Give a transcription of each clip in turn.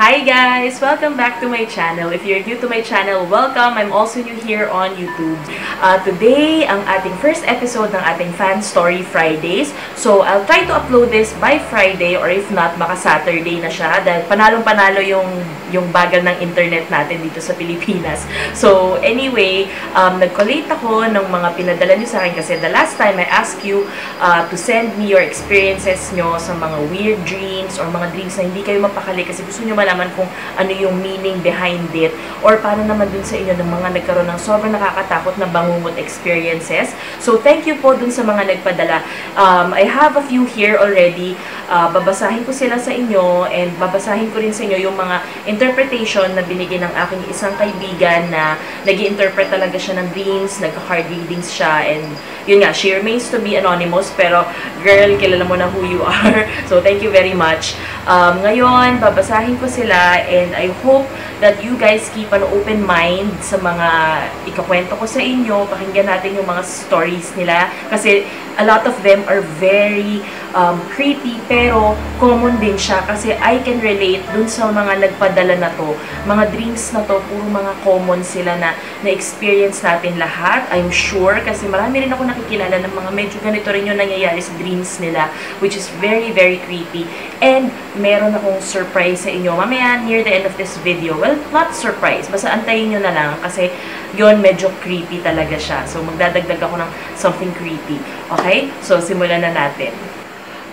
Hi guys! Welcome back to my channel. If you're new to my channel, welcome! I'm also new here on YouTube. Today, ang ating first episode ng ating Fan Story Fridays. So, I'll try to upload this by Friday or if not, baka Saturday na siya dahil panalong-panalo yung bagal ng internet natin dito sa Pilipinas. So, anyway, nag-collate ako ng mga pinadala nyo sa akin kasi the last time I asked you to send me your experiences nyo sa mga weird dreams or mga dreams na hindi kayo mapakali kasi gusto nyo malaman kung ano yung meaning behind it or paano naman dun sa inyo ng mga nagkaroon ng sobrang nakakatakot na bangungot experiences. So, thank you po dun sa mga nagpadala. I have a few here already. Babasahin ko sila sa inyo and babasahin ko rin sa inyo yung mga interpretation na binigyan ng aking isang kaibigan na nag-i-interpret talaga siya ng dreams, nagka-card readings siya, and yun nga, she remains to be anonymous, pero girl, kilala mo na who you are. So, thank you very much. Ngayon, babasahin ko sila and I hope that you guys keep an open mind sa mga ikakwento ko sa inyo. Pakinggan natin yung mga stories nila kasi a lot of them are very creepy pero common din siya kasi I can relate dun sa mga nagpadala na to. Mga dreams na to, puro mga common sila na na-experience natin lahat. I'm sure kasi marami rin ako nakikilala ng mga medyo ganito rin yung nangyayari sa dreams nila, which is very, very creepy. And meron akong surprise sa inyo mamaya near the end of this video. Well, not surprise. Basta antayin nyo na lang kasi yon medyo creepy talaga siya. So, magdadagdag ako ng something creepy. Okay? So, simulan na natin.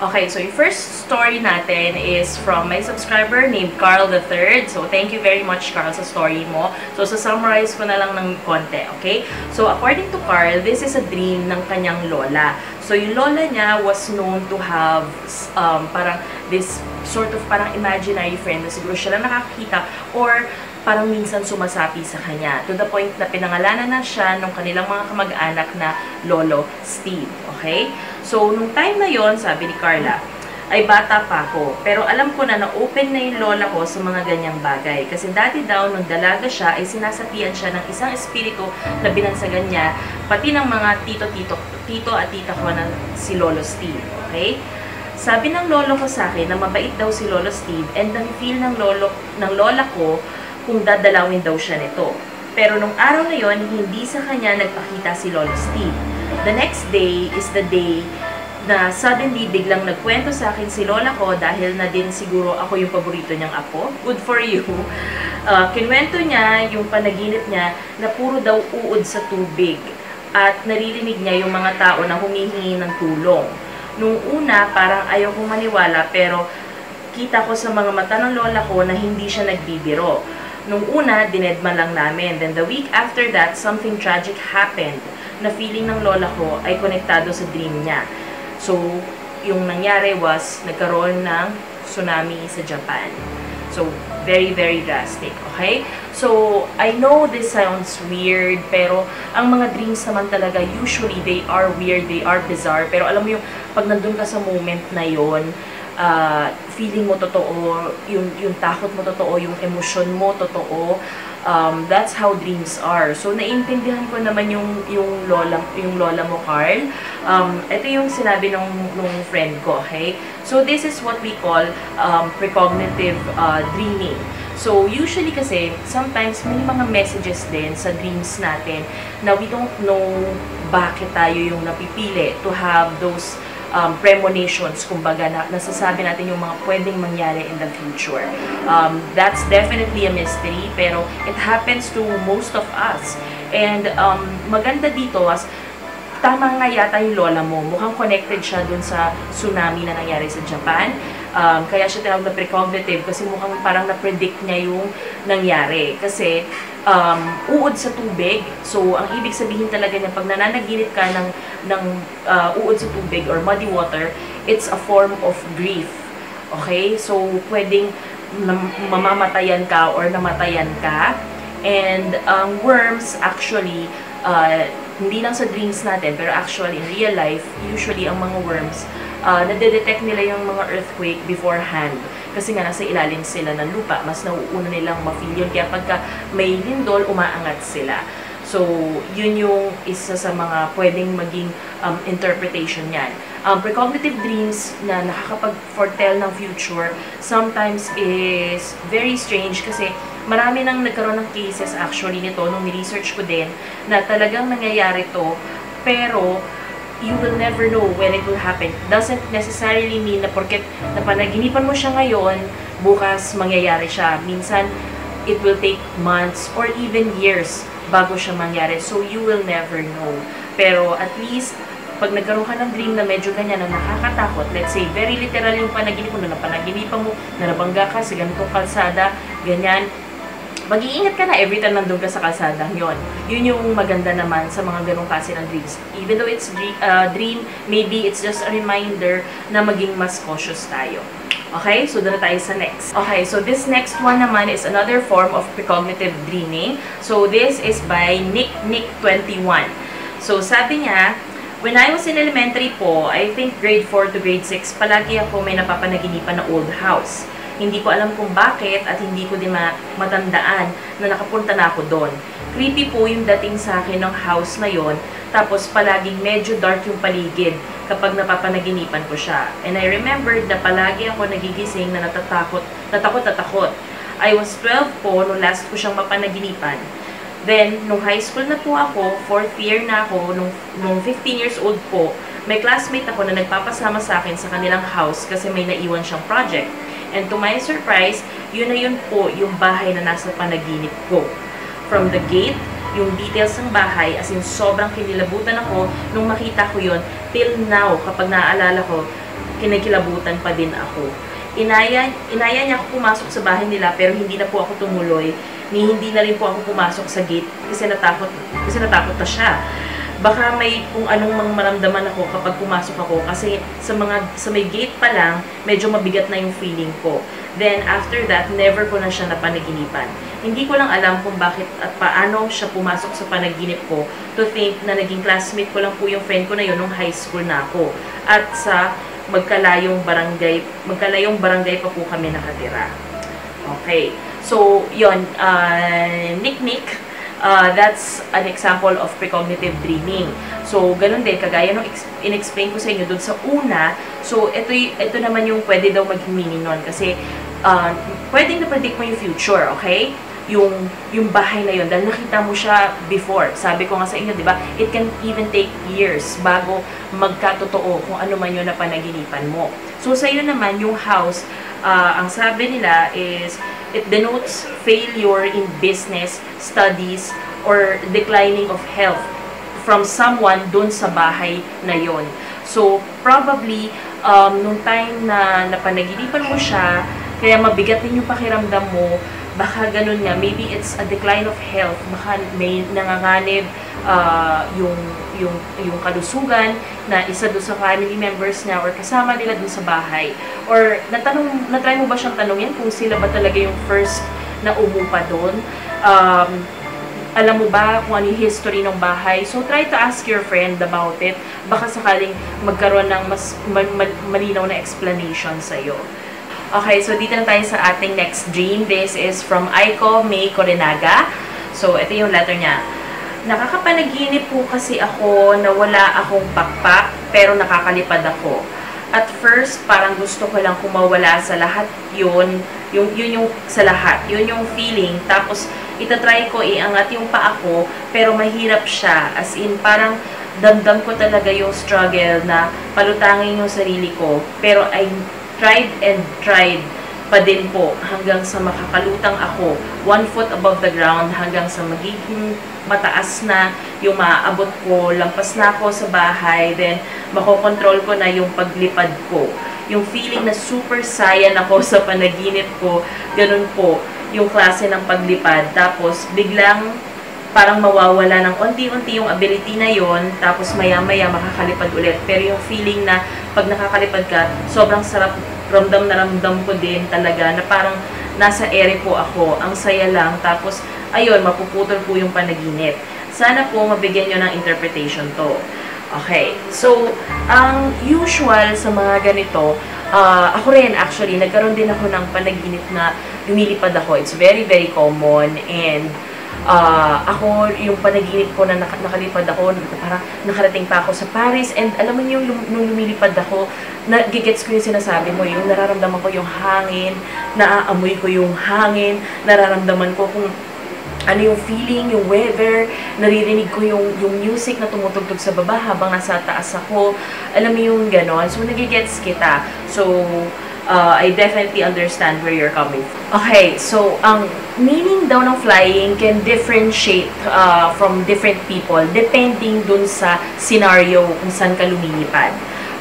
Okay, so yung first story natin is from my subscriber named Carl III. So, thank you very much, Carl, sa story mo. So, summarize ko na lang ng konti, okay? So, according to Carl, this is a dream ng kanyang lola. So, yung lola niya was known to have parang this sort of parang imaginary friend na siguro siya lang nakakita or parang minsan sumasapi sa kanya. To the point na pinangalanan na siya ng kanilang mga kamag-anak na Lolo Steve. Okay? So, nung time na yon, sabi ni Carla, ay bata pa ako. Pero alam ko na na-open na yung lola ko sa mga ganyang bagay. Kasi dati daw, nung dalaga siya, ay sinasapian siya ng isang espiritu na binansagan niya, pati ng mga tito at tita ko na si Lolo Steve. Okay? Sabi ng lolo ko sa akin na mabait daw si Lolo Steve and na-feel ng lola ko kung dadalawin daw siya nito. Pero nung araw na yon, hindi sa kanya nagpakita si Lolo Steve. The next day is the day na suddenly biglang nagkwento sa akin si lola ko dahil na din siguro ako yung paborito niyang apo. Good for you. Kinwento niya yung panaginip niya na puro daw uod sa tubig at naririnig niya yung mga tao na humihingi ng tulong. Nung una, parang ayaw kong maniwala pero kita ko sa mga mata ng lola ko na hindi siya nagbibiro. Nung una, dinedma lang namin. Then the week after that, something tragic happened na feeling ng lola ko ay konektado sa dream niya. So, yung nangyari was, nagkaroon ng tsunami sa Japan. So, very, very drastic. Okay? So, I know this sounds weird, pero ang mga dreams naman talaga, usually, they are weird, they are bizarre. Pero alam mo yung, pag nandun ka sa moment na yon, feeling mo totoo, yung takot mo totoo, yung emosyon mo totoo, that's how dreams are. So, naiintindihan ko naman yung lola mo, Carl. Ito yung sinabi nung friend ko, okay? So, this is what we call precognitive dreaming. So, usually kasi, sometimes may mga messages din sa dreams natin na we don't know bakit tayo yung napipili to have those premonitions, kumbaga, na nasasabi natin yung mga pwedeng mangyari in the future. That's definitely a mystery, pero it happens to most of us. And maganda dito, tama nga yata yung lola mo. Mukhang connected siya dun sa tsunami na nangyari sa Japan. Kaya siya tinawag na precognitive kasi mukhang parang na-predict niya yung nangyari. Kasi uod sa tubig. So, ang ibig sabihin talaga niya, pag nananaginip ka ng uod sa tubig or muddy water, it's a form of grief. Okay? So, pwedeng mamamatayan ka or namatayan ka. And worms actually, hindi lang sa dreams natin, pero actually in real life, usually ang mga worms, nade-detect nila yung mga earthquake beforehand. Kasi nga nasa ilalim sila ng lupa, mas nauuna nilang ma-feel yun. Kaya pagka may lindol, umaangat sila. So, yun yung isa sa mga pwedeng maging interpretation yan. Precognitive dreams na nakakapag-foretell ng future sometimes is very strange kasi marami nang nagkaroon ng cases actually nito nung ni-research ko din na talagang nangyayari to, pero you will never know when it will happen. Doesn't necessarily mean na porket napanaginipan mo siya ngayon, bukas mangyayari siya. Minsan, it will take months or even years bago siya mangyari. So, you will never know. Pero at least, pag nagkaroon ka ng dream na medyo ganyan na nakakatakot, let's say, very literal yung panaginip mo, na napanaginipan mo, na nabangga ka sa ganitong kalsada, ganyan, mag-iingat ka na every time nandun ka sa kalsadang yon. Yun yung maganda naman sa mga ganong klase ng dreams. Even though it's dream, maybe it's just a reminder na maging mas cautious tayo. Okay, so doon na tayo sa next. Okay, so this next one naman is another form of precognitive dreaming. So this is by Nick21. So sabi niya, when I was in elementary po, I think grade 4 to grade 6, palagi ako may napapanaginipan na old house. Hindi ko alam kung bakit at hindi ko din matandaan na nakapunta na ako doon. Creepy po yung dating sa akin ng house na yon, tapos palaging medyo dark yung paligid kapag napapanaginipan ko siya. And I remembered na palagi ako nagigising na natakot. I was 12 po nung last ko siyang mapanaginipan. Then, nung high school na po ako, 4th year na ako, nung 15 years old po, may classmate ako na nagpapasama sa akin sa kanilang house kasi may naiwan siyang project. And to my surprise, yun na yun po yung bahay na nasa panaginip ko. From the gate, yung details ng bahay, as in sobrang kinilabutan ako nung makita ko yun. Till now, kapag naaalala ko, kinikilabutan pa din ako. Inaya niya ako pumasok sa bahay nila pero hindi na po ako tumuloy. Hindi na rin po ako pumasok sa gate kasi natakot na siya. Baka may kung anong maramdaman ako kapag pumasok ako kasi sa may gate pa lang, medyo mabigat na yung feeling ko. Then after that, never ko na siya napanaginipan. Hindi ko lang alam kung bakit at paano siya pumasok sa panaginip ko, to think na naging classmate ko lang po yung friend ko na yun nung high school na ako. At sa magkalayong barangay pa po kami nakatira. Okay. So, yun, Nick, that's an example of precognitive dreaming. So, ganun din, kagaya nung in-explain ko sa inyo dun sa una, so, ito naman yung pwede daw maging meaning nun. Kasi, pwedeng na-predict mo yung future, okay? Yung bahay na yun, dahil nakita mo siya before. Sabi ko nga sa inyo, di ba? It can even take years bago magkatotoo kung ano man yun na panaginipan mo. So, sa iyo naman, yung house, ang sabi nila is, it denotes failure in business, studies, or declining of health from someone dun sa bahay na yon. So, probably, nung time na napanaginipan mo siya, kaya mabigat din yung pakiramdam mo, baka ganun nga, maybe it's a decline of health, baka may nanganganib yung kalusugan na isa doon sa family members niya or kasama nila doon sa bahay. Or na-try mo ba siyang tanungin kung sila ba talaga yung first na umupa doon? Alam mo ba kung ano yung history ng bahay? So, try to ask your friend about it. Baka sakaling magkaroon ng mas malinaw na explanation sa'yo. Okay, so dito na tayo sa ating next dream. This is from Aiko May Korinaga. So, ito yung letter niya. Nakakapanaginip po kasi ako na wala akong pakpak, pero nakakalipad ako. At first, parang gusto ko lang kumawala sa lahat yun yung sa lahat. Yun yung feeling. Tapos, itatry ko iangat yung paa ko, pero mahirap siya. As in, parang damdam ko talaga yung struggle na palutangin yung sarili ko. Pero I tried and tried pa din po hanggang sa makakalutang ako 1 foot above the ground hanggang sa magiging mataas na yung maaabot ko, lampas na ako sa bahay, then makokontrol ko na yung paglipad ko. Yung feeling na super sayan ako sa panaginip ko, ganun po yung klase ng paglipad. Tapos biglang parang mawawala ng unti-unti yung ability na yon, tapos maya-maya makakalipad ulit. Pero yung feeling na pag nakakalipad ka, sobrang sarap, ramdam na ramdam ko din talaga na parang nasa ere po ako, ang saya lang, tapos ayun, mapuputol po yung panaginip. Sana po mabigyan nyo ng interpretation to. Okay, so ang usual sa mga ganito, ako rin actually, nagkaroon din ako ng panaginip na lumilipad ako. It's very, very common, and ako, yung panaginip ko na nakalipad ako, parang nakarating pa ako sa Paris, and alam mo yung nung lumilipad ako, nagigets ko yung sinasabi mo, yung nararamdaman ko yung hangin, naaamoy ko yung hangin, nararamdaman ko kung ano yung feeling, yung weather, naririnig ko yung music na tumutugtog sa baba habang nasa taas ako, alam mo yung ganon, so nagigets kita. So, I definitely understand where you're coming from. Okay, so ang meaning daw ng flying can differentiate from different people depending dun sa scenario kung saan ka lumilipad.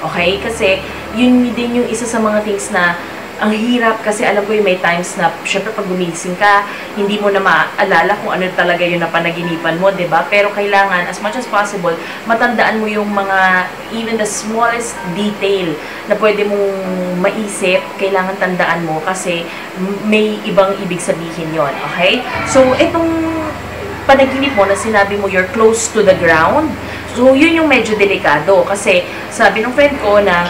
Okay? Kasi yun din yung isa sa mga things na ang hirap, kasi alam ko yung may times na syempre pag gumising ka, hindi mo na maalala kung ano talaga yung napanaginipan mo, 'di ba? Pero kailangan as much as possible matandaan mo yung mga even the smallest detail na pwede mong maisip, kailangan tandaan mo kasi may ibang ibig sabihin 'yon, okay? So itong panaginip mo na sinabi mo you're close to the ground, so yun yung medyo delikado kasi sabi ng friend ko na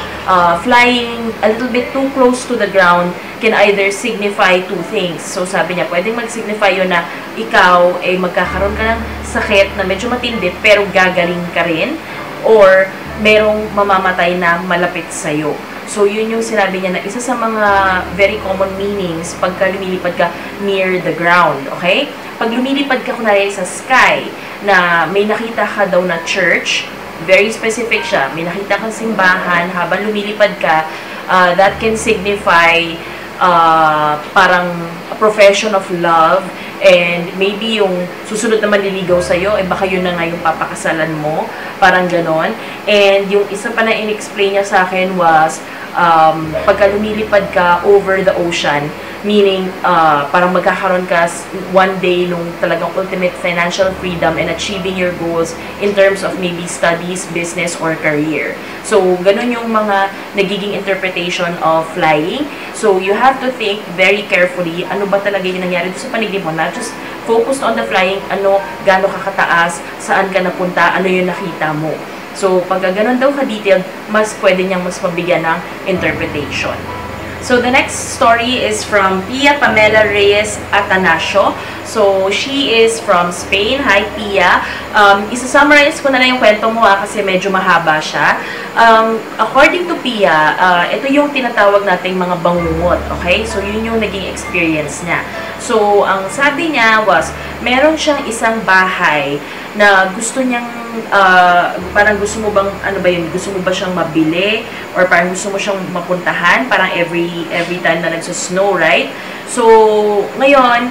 flying a little bit too close to the ground can either signify two things. So sabi niya, pwedeng mag-signify yun na ikaw ay magkakaroon ka ng sakit na medyo matindi pero gagaling ka rin, or merong mamamatay na malapit sa'yo. So yun yung sinabi niya na isa sa mga very common meanings pagka lumilipad ka near the ground, okay? Pag lumilipad ka kunwari sa sky na may nakita ka daw na church, very specific siya, may nakita kang simbahan habang lumilipad ka, that can signify parang a profession of love, and maybe yung susunod na manliligaw sa'yo, baka yun na nga yung papakasalan mo, parang ganon. And yung isa pa na in-explain niya sa akin was, pagka lumilipad ka over the ocean, meaning parang magkakaroon ka one day nung talagang ultimate financial freedom and achieving your goals in terms of maybe studies, business, or career. So, ganun yung mga nagiging interpretation of flying. So, you have to think very carefully, ano ba talaga yung nangyari doon sa paligid mo, not just focused on the flying, ano, gaano kakataas, saan ka napunta, ano yung nakita mo. So, pagka ganun daw ka-detailed, mas pwede niyang mas mabigyan ng interpretation. So, the next story is from Pia Pamela Reyes Atanasio. So, she is from Spain. Hi, Pia. Isa-summarize ko na lang yung kwento mo kasi medyo mahaba siya. According to Pia, ito yung tinatawag nating mga bangungot. Okay? So, yun yung naging experience niya. So, ang sabi niya was, meron siyang isang bahay na gusto niyang, parang gusto mo bang, ano ba yun, gusto mo ba siyang mabili? Or parang gusto mo siyang mapuntahan? Parang every time na nagsusnow, right? So, ngayon,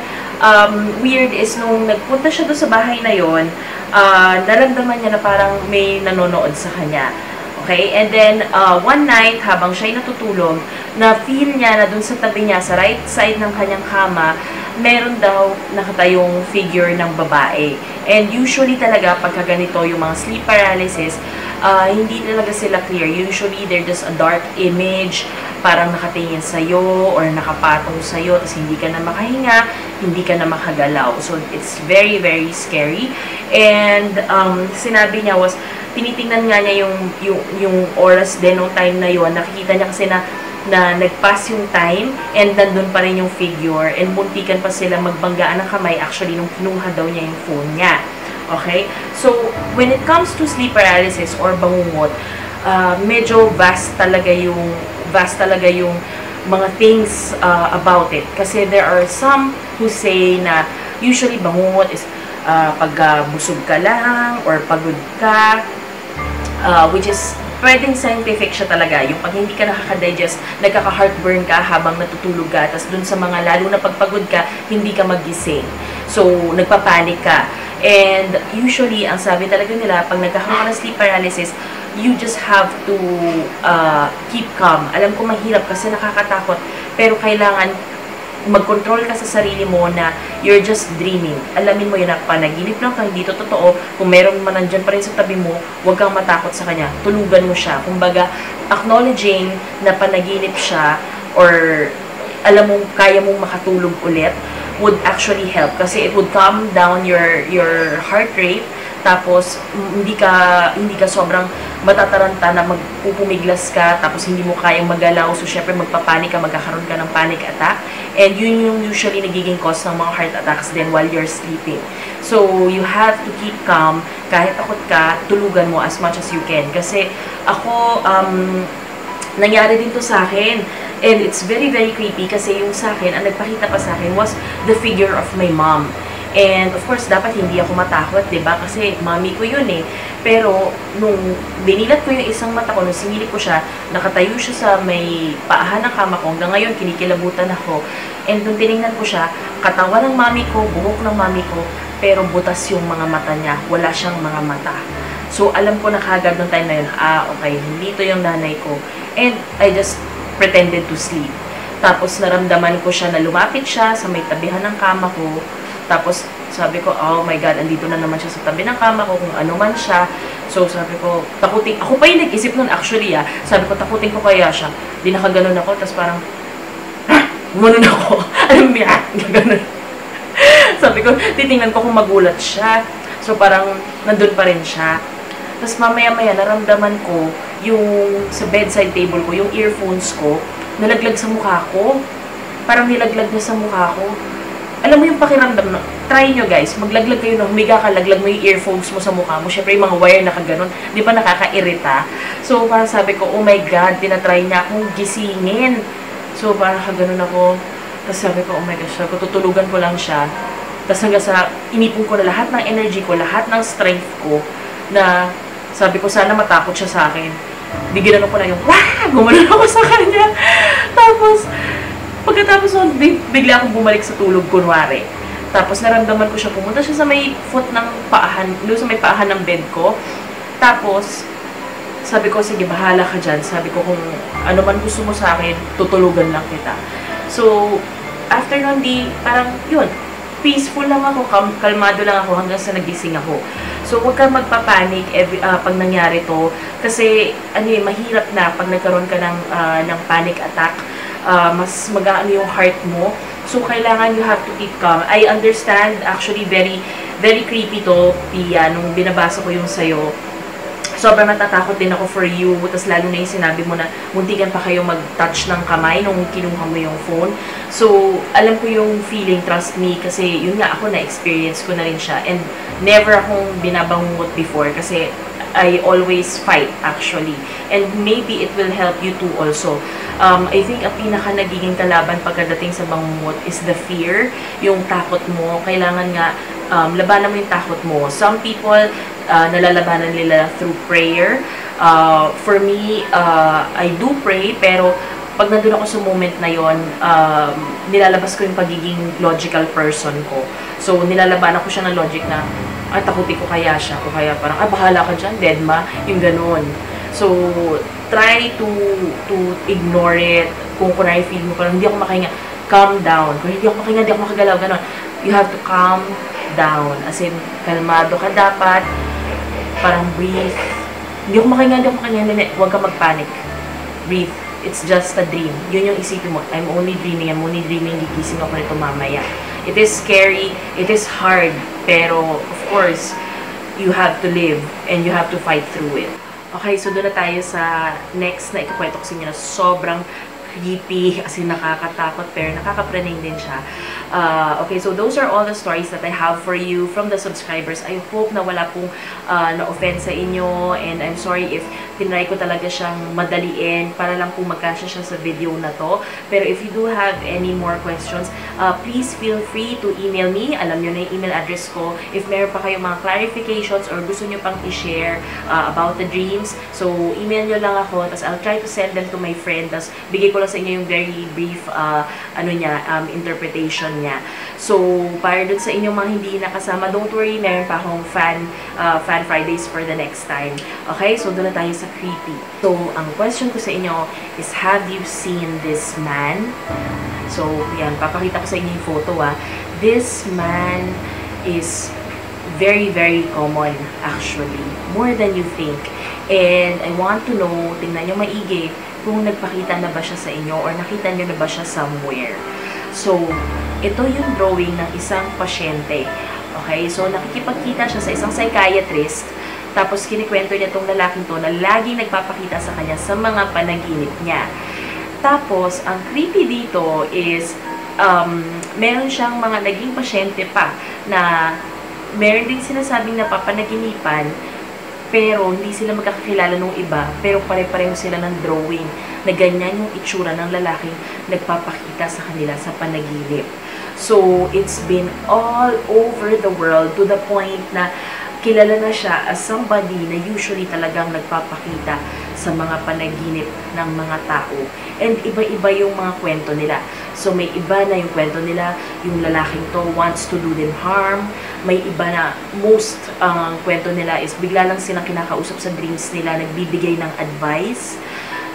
weird is nung nagpunta siya doon sa bahay na yon, naramdaman niya na parang may nanonood sa kanya. Okay? And then, one night, habang siya'y natutulog, na-feel niya na dun sa tabi niya, sa right side ng kanyang kama, meron daw nakatayong figure ng babae. And usually talaga, pagka ganito yung mga sleep paralysis, hindi talaga sila clear. Usually, they're just a dark image, parang nakatingin sa'yo or nakapatong sa'yo, tapos hindi ka na makahinga, hindi ka na makagalaw. So, it's very, very scary. And sinabi niya was, tinitingnan nga niya yung oras din nung time na yon. Nakikita niya kasi na nag-pass yung time and nandun pa rin yung figure and muntikan pa sila magbanggaan ng kamay actually nung kinuha daw niya yung phone niya. Okay? So, when it comes to sleep paralysis or bangungot, medyo vast talaga yung mga things about it. Kasi there are some who say na usually bangungot is pag busog ka lang or pagod ka, which is pwedeng scientific siya talaga. Yung pag hindi ka nakaka-digest, nagkaka-heartburn ka habang natutulog ka, tapos dun sa mga lalo na pagpagod ka, hindi ka magising. So, nagpapanik ka. And usually, ang sabi talaga nila, pag nagkakaroon ka ng sleep paralysis, you just have to keep calm. Alam ko mahirap kasi nakakatakot, pero kailangan mag-control ka sa sarili mo na you're just dreaming. Alamin mo yun na panaginip lang kung hindi to totoo. Kung meron man nandyan pa rin sa tabi mo, huwag kang matakot sa kanya. Tulugan mo siya. Kumbaga, acknowledging na panaginip siya or alam mong kaya mong makatulog ulit would actually help kasi it would calm down your heart rate. Tapos, hindi ka sobrang matataranta na magpupumiglas ka, tapos hindi mo kayang magalaw. So, syempre, magpapanik ka, magkakaroon ka ng panic attack. And yun yung usually nagiging cause ng mga heart attacks din while you're sleeping. So, you have to keep calm. Kahit takot ka, tulugan mo as much as you can. Kasi, ako, nangyari din to sa akin. And it's very, very creepy kasi yung sa akin, ang nagpakita pa sa akin was the figure of my mom. And of course, dapat hindi ako matakot, diba? Kasi mami ko yun eh. Pero, nung binilat ko yung isang mata ko, nung sinilip ko siya, nakatayo siya sa may paahan ng kama ko. Hanggang ngayon, kinikilabutan ako. And nung tinignan ko siya, katawan ng mami ko, buhok ng mami ko, pero butas yung mga mata niya. Wala siyang mga mata. So, alam ko na kagad nung time na yun, okay, hindi to yung nanay ko. And I just pretended to sleep. Tapos, naramdaman ko siya na lumapit siya sa may tabihan ng kama ko. Tapos, sabi ko, oh my God, andito na naman siya sa tabi ng kama ko, kung ano man siya. So, sabi ko, takutin, ako pa yung nag-isip nun actually, sabi ko, takutin ko kaya siya. Di nakaganon ako, tapos parang, gumanon ako. Alam mo yan, gano'n. Sabi ko, titingnan ko kung magulat siya. So, parang, nandun pa rin siya. Tapos, mamaya-maya, naramdaman ko, yung sa bedside table ko, yung earphones ko, nalaglag sa mukha ko. Parang nilaglag niya sa mukha ko. Alam mo yung pakiramdam na, try nyo guys, maglaglag kayo na humiga ka, laglag mo yung earphones mo sa mukha mo. Siyempre yung mga wire na kaganon, di ba nakakairita? So parang sabi ko, oh my God, tinatry niya akong gisingin. So parang kaganon ako. Tapos sabi ko, oh my gosh, sabi ko, tutulugan ko lang siya. Tapos hanggang sa, inipon ko na lahat ng energy ko, lahat ng strength ko, na sabi ko, sana matakot siya sa akin. Di ginano ko na yung, wah! Gumanon ako sa kanya. Tapos, pagkatapos nun, bigla akong bumalik sa tulog, kunwari. Tapos, naramdaman ko siya, pumunta siya sa may foot ng paahan, sa may paahan ng bed ko. Tapos, sabi ko, sige, bahala ka dyan. Sabi ko, kung ano man gusto mo sa akin, tutulugan lang kita. So, after nun, parang, yun, peaceful lang ako, kalmado lang ako hanggang sa nagising ako. So, huwag kang magpapanik pag nangyari to. Kasi, mahirap na pag nagkaroon ka ng panic attack. Mas mag-aano yung heart mo. So, kailangan you have to keep calm. I understand, actually, very, very creepy to, Pia, nung binabasa ko yung sayo. Sobrang natatakot din ako for you. Tapos lalo na yung sinabi mo na muntikan pa kayo mag-touch ng kamay nung kinuha mo yung phone. So, alam ko yung feeling, trust me, kasi yun nga ako na-experience ko na rin siya. And never akong binabangungot before kasi I always fight actually. And maybe it will help you too also. I think ang pinaka nagiging kalaban pagdating sa bangungot is the fear, yung takot mo. Kailangan nga labanan mo yung takot mo. Some people, nalalabanan nila through prayer. For me, I do pray, pero pag nandun ako sa moment na yon, nilalabas ko yung pagiging logical person ko. So, nilalabanan ko siya ng logic na, takutin ko kaya siya, o kaya parang, bahala ka dyan, dead ma, yung ganun. So, try to ignore it. Kung kunwari feel mo, parang hindi ako makahinga, calm down. Kung hindi ako makahinga, hindi ako makagalaw, ganun. You have to calm down. As in, kalmado ka dapat, parang breathe. Hindi ako makahinga, huwag ka magpanic. Breathe. It's just a dream. Yun yung isipin mo, I'm only dreaming, gigising ako nito mamaya. It is scary, it is hard, pero of course, you have to live and you have to fight through it. Okay, so doon na tayo sa next na ikakwento ko sa inyo na sobrang creepy, kasi nakakatakot, pero nakakapraning din siya. Okay, so those are all the stories that I have for you from the subscribers. I hope na wala pong na-offend sa inyo, and I'm sorry if tinry ko talaga siyang madaliin para lang pong magkasya siya sa video na to. Pero if you do have any more questions, please feel free to email me. Alam nyo na yung email address ko. If meron pa kayong mga clarifications or gusto nyo pang i-share about the dreams, so email nyo lang ako, tapos I'll try to send them to my friend, tapos bigay ko lang sa inyo yung very brief interpretation niya. So, para dun sa inyong mga hindi nakasama, don't worry, meron pa akong Fan Fridays for the next time. Okay? So, doon na tayo sa creepy. So, ang question ko sa inyo is, have you seen this man? So, yan, papakita ko sa inyo yung photo, This man is very, very common, actually. More than you think. And I want to know, tingnan nyo maigi, kung nagpakita na ba siya sa inyo or nakita nyo na ba siya somewhere. So, ito yung drawing ng isang pasyente. Okay? So, nakikipagkita siya sa isang psychiatrist. Tapos, kinikwento niya tong lalaking to na laging nagpapakita sa kanya sa mga panaginip niya. Tapos, ang creepy dito is, meron siyang mga naging pasyente pa na meron din sinasabing napapanaginipan, pero hindi sila magkakakilala nung iba, pero pare-pareho sila ng drawing na ganyan yung itsura ng lalaking nagpapakita sa kanila sa panaginip. So, it's been all over the world to the point na kilala na siya as somebody na usually talagang nagpapakita sa mga panaginip ng mga tao. And iba-iba yung mga kwento nila. So, may iba na yung kwento nila, yung lalaking to wants to do them harm. May iba na, most kwento nila is bigla lang silang kinakausap sa dreams nila, nagbibigay ng advice.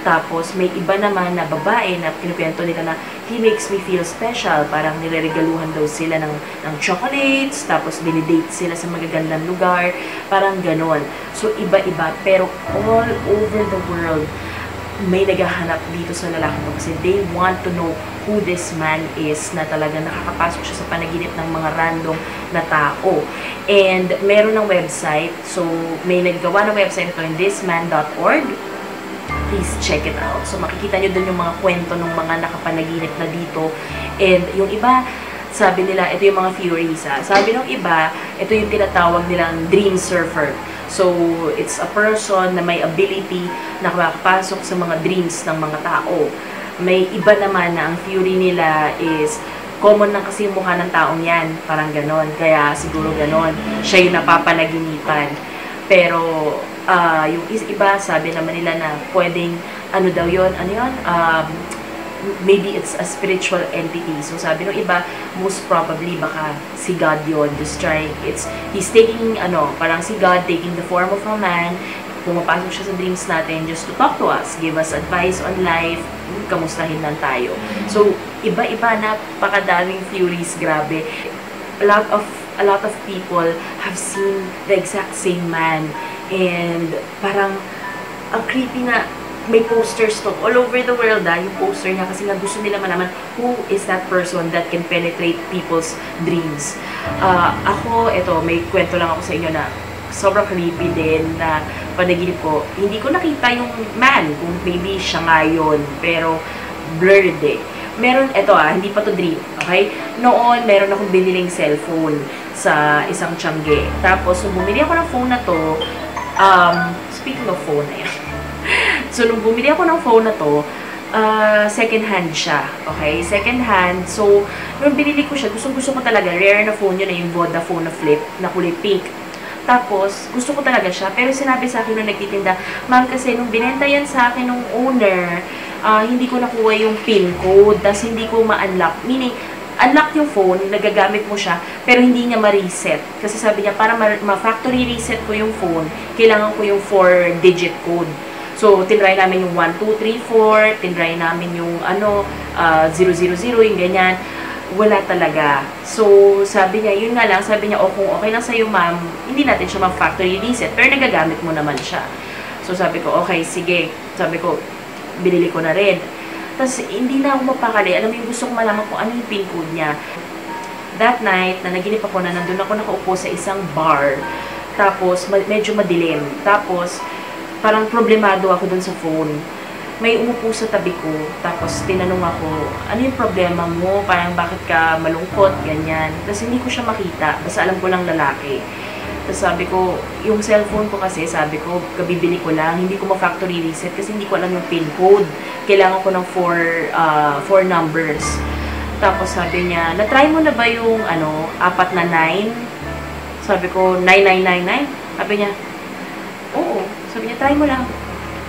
Tapos, may iba naman na babae na kinukwento nila na he makes me feel special. Parang nireregaluhan daw sila ng chocolates, tapos dinidate sila sa magagandang lugar. Parang ganon. So, iba-iba. Pero all over the world, may naghahanap dito sa lalaki mo kasi they want to know who this man is na talaga nakakapasok siya sa panaginip ng mga random na tao. And meron ng website. So, may naggawa ng website ito yung thisman.org. Please check it out. So, makikita nyo dun yung mga kwento ng mga nakapanaginip na dito. And yung iba, sabi nila, ito yung mga theories. Sabi ng iba, ito yung tinatawag nilang dream surfer. So, it's a person na may ability na makapasok sa mga dreams ng mga tao. May iba naman na ang theory nila is common lang kasi yung mukha ng taong yan. Parang ganon. Kaya siguro ganon. Siya yung napapanaginipan. Pero, yung iba, sabi naman nila na pwedeng, ano daw yun? Ano yun? Maybe it's a spiritual entity. So, sabi ng iba, most probably, baka si God yun. Just trying, he's taking, parang si God taking the form of a man, pumapasok siya sa dreams natin just to talk to us, give us advice on life, kamustahin lang tayo. So, iba-iba, napakadaming theories, grabe. A lot of people have seen the exact same man. And parang, ang creepy na, may posters to all over the world, yung poster niya kasi nga gusto nila malaman who is that person that can penetrate people's dreams. Ako, may kwento lang ako sa inyo na sobrang creepy din na panaginip ko. Hindi ko nakita yung man, kung maybe siya nga yun, pero blurred eh. Meron, hindi pa to dream, okay? Noon, meron akong biniling cellphone sa isang tiyangge. Tapos, nung bumili ako ng phone na to, speaking of phone na yan, so, nung bumili ako ng phone na to, second hand siya. Okay? Second hand. So, nung binili ko siya, gusto ko talaga. Rare na phone yun na yung Vodafone na flip, na kulay pink. Tapos, gusto ko talaga siya. Pero sinabi sa akin nung nagtitinda, ma'am, kasi nung binenta yan sa akin nung owner, hindi ko nakuha yung PIN code, tas hindi ko ma-unlock. Meaning, unlock yung phone, nagagamit mo siya, pero hindi niya ma-reset. Kasi sabi niya, para ma-factory reset ko yung phone, kailangan ko yung 4-digit code. So, tinry namin yung 1, 2, 3, 4, tinry namin yung 000, yung ganyan. Wala talaga. So, sabi niya, yun nga lang, sabi niya, kung okay lang sa'yo, ma'am, hindi natin siya mag-factory reset, pero nagagamit mo naman siya. So, sabi ko, okay, sige. Sabi ko, binili ko na rin. Tapos, hindi na ako mapakali. Alam mo yung gusto ko malaman kung ano yung PIN code niya. That night, na naginip ako na nandun ako nakaupo sa isang bar. Tapos, medyo madilim. Tapos, parang problemado ako dun sa phone. May umupo sa tabi ko, tapos tinanong ako, ano yung problema mo? Parang bakit ka malungkot, ganyan. Tapos hindi ko siya makita, basta alam ko lang lalaki. Tapos sabi ko, yung cellphone ko kasi, sabi ko, kabibili ko lang, hindi ko ma-factory reset kasi hindi ko alam yung PIN code. Kailangan ko ng 4 numbers. Tapos sabi niya, na-try mo na ba yung, 4 na 9? Sabi ko, 9999? Sabi niya, oo. Sabi niya, try mo lang.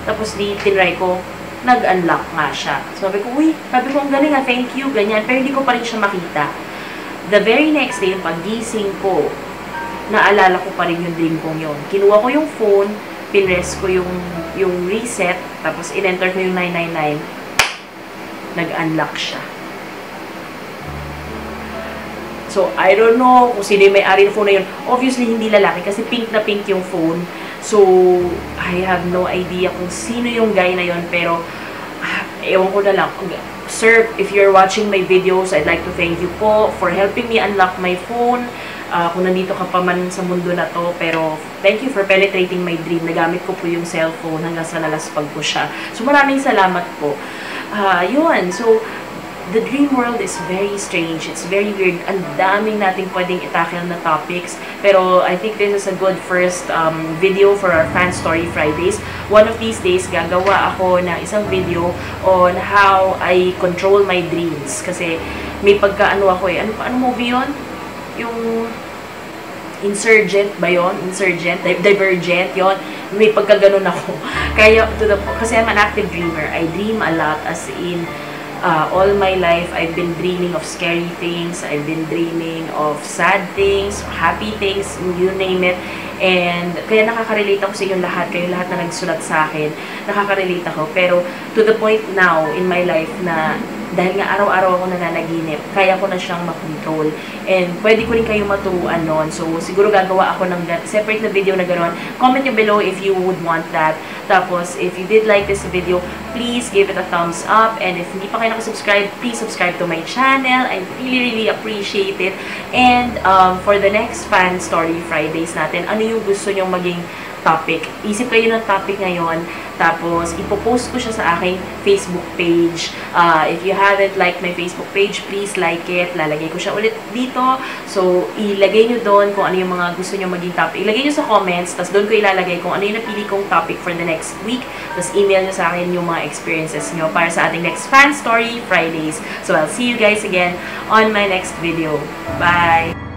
Tapos tinry ko, nag-unlock nga siya. Sabi ko, sabi ko, ang galing thank you, ganyan. Pero hindi ko pa rin siya makita. The very next day, yung pag-gising ko, naalala ko pa rin yung dream kong yun. Kinuha ko yung phone, pinress ko yung reset, tapos in-enter ko yung 999, nag-unlock siya. So, I don't know kung sino yung may-ari ng phone na yun. Obviously, hindi lalaki kasi pink na pink yung phone. So, I have no idea kung sino yung guy na yun. Pero, ewan ko na lang. Sir, if you're watching my videos, I'd like to thank you po for helping me unlock my phone. kung nandito ka pa man sa mundo na to, pero thank you for penetrating my dream. Nagamit ko po yung cellphone hanggang sa nalaspag ko siya. So maraming salamat po. Yun. So, the dream world is very strange. It's very weird. Ang daming nating pwedeng itackle na topics. Pero I think this is a good first video for our Fan Story Fridays. One of these days, gagawa ako ng isang video on how I control my dreams. Kasi may pagkaano ako eh. Ano movie yun? Yung Insurgent ba yun? Insurgent? Divergent? Yun. May pagkaganon ako. Kaya, kasi I'm an active dreamer. I dream a lot, as in, all my life, I've been dreaming of scary things. I've been dreaming of sad things, happy things, you name it. And kaya nakaka-relate ako sa inyong lahat, kayo lahat na nagsulat sa akin, nakaka-relate ako. Pero to the point now in my life na dahil nga araw-araw ako nananaginip, kaya ko na siyang makontrol. And pwede ko rin kayo maturuan nun. So, siguro gagawa ako ng separate na video na gano'n. Comment nyo below if you would want that. Tapos, if you did like this video, please give it a thumbs up. And if hindi pa kayo nakasubscribe, please subscribe to my channel. I really appreciate it. And for the next Fan Story Fridays natin, ano yung gusto nyong maging topic? Isip kayo ng topic ngayon, tapos ipopost ko siya sa aking Facebook page. If you haven't liked my Facebook page, please like it. Lalagay ko siya ulit dito. So, ilagay nyo doon kung ano yung mga gusto nyo maging topic. Ilagay nyo sa comments, tapos doon ko ilalagay kung ano yung napili kong topic for the next week. Tapos email nyo sa akin yung mga experiences nyo para sa ating next Fan Story Fridays. So, I'll see you guys again on my next video. Bye!